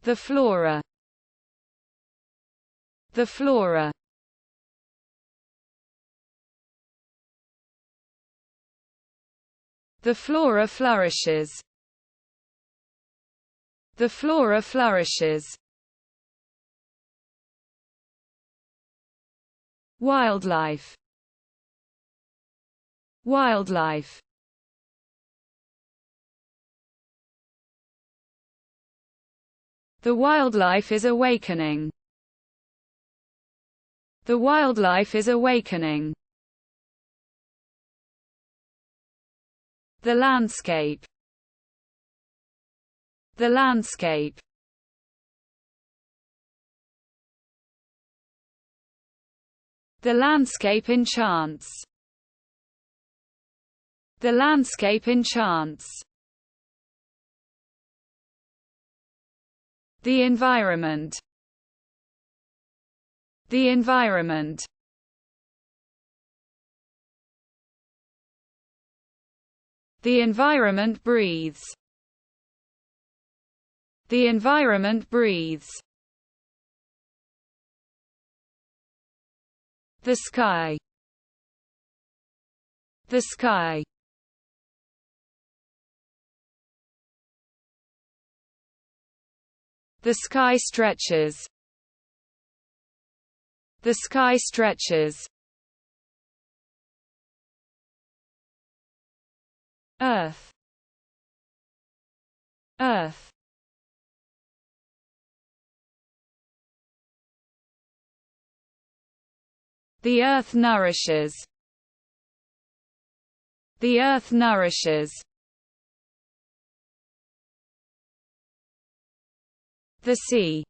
The flora. The flora. The flora flourishes. The flora flourishes. Wildlife. Wildlife. The wildlife is awakening. The wildlife is awakening. The landscape. The landscape. The landscape enchants. The landscape enchants. The environment. The environment. The environment breathes. The environment breathes. The sky. The sky. The sky stretches. The sky stretches. Earth. Earth. The earth nourishes. The earth nourishes. The sea.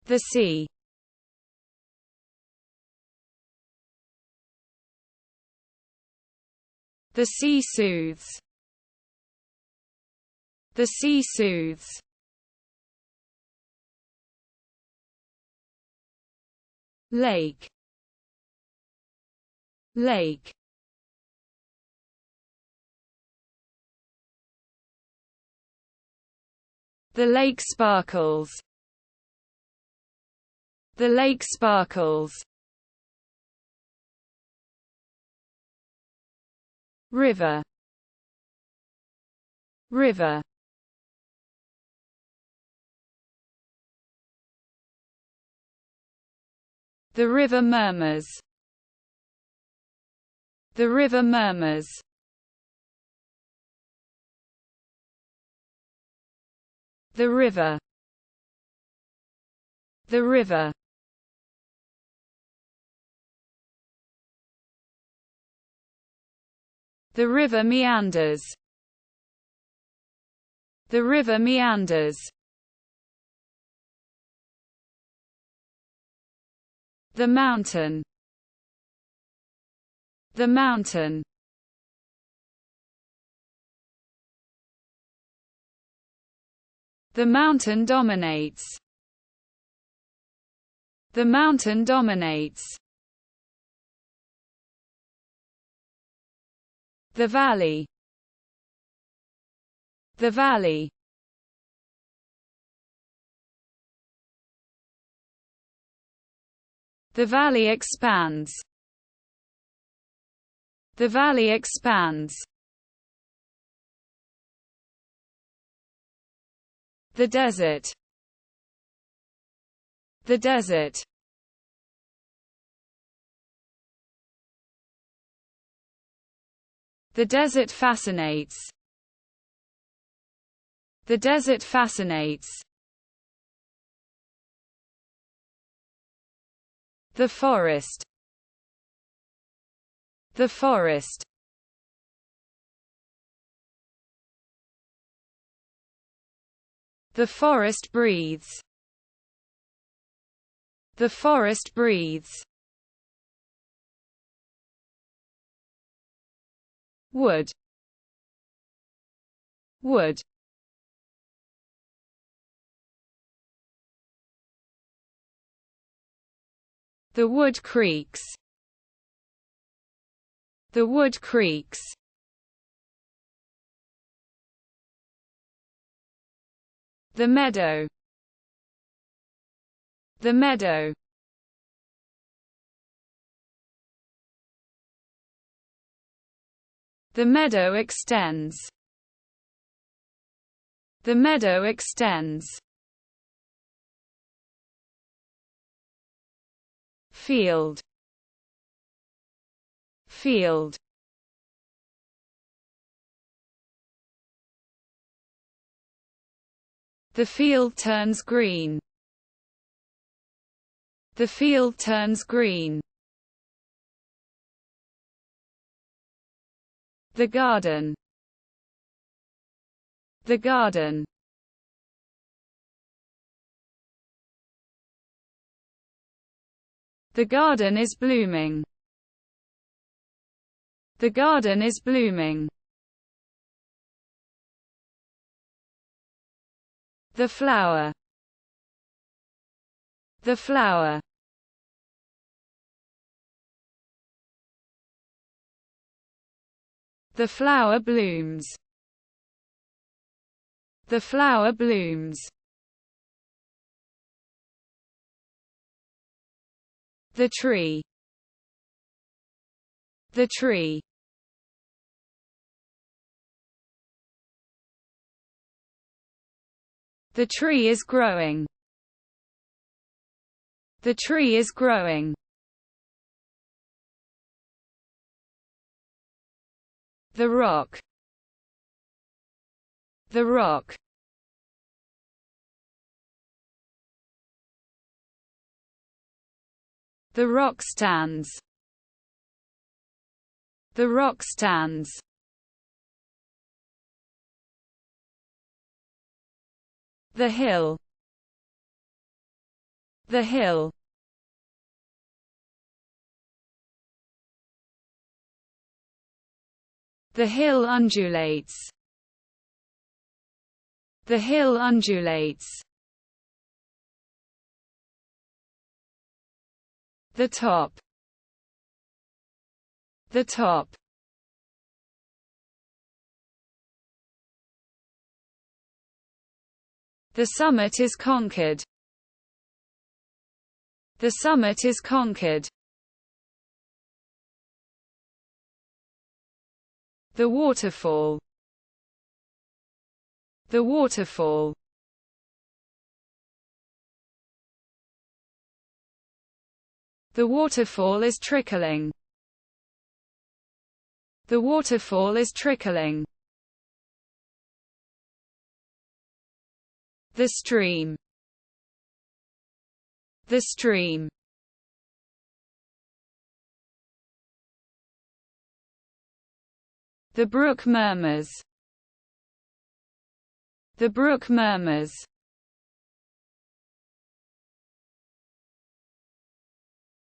The sea. The sea soothes. The sea soothes. Lake. Lake. The lake sparkles. The lake sparkles. River. River. The river murmurs. The river murmurs. The river. The river. The river meanders. The river meanders. The mountain. The mountain. The mountain dominates. The mountain dominates. The valley. The valley. The valley expands. The valley expands. The desert. The desert. The desert fascinates. The desert fascinates. The forest. The forest. The forest breathes. The forest breathes. Wood. Wood. The wood creaks. The wood creaks. The meadow. The meadow. The meadow extends. The meadow extends. Field. Field. The field turns green. The field turns green. The garden. The garden. The garden is blooming. The garden is blooming. The flower. The flower. The flower blooms. The flower blooms. The tree. The tree. The tree is growing. The tree is growing. The rock. The rock. The rock stands. The rock stands. The hill. The hill. The hill undulates. The hill undulates. The top. The top. The summit is conquered. The summit is conquered. The waterfall. The waterfall. The waterfall is trickling. The waterfall is trickling. The stream. The stream. The brook murmurs. The brook murmurs.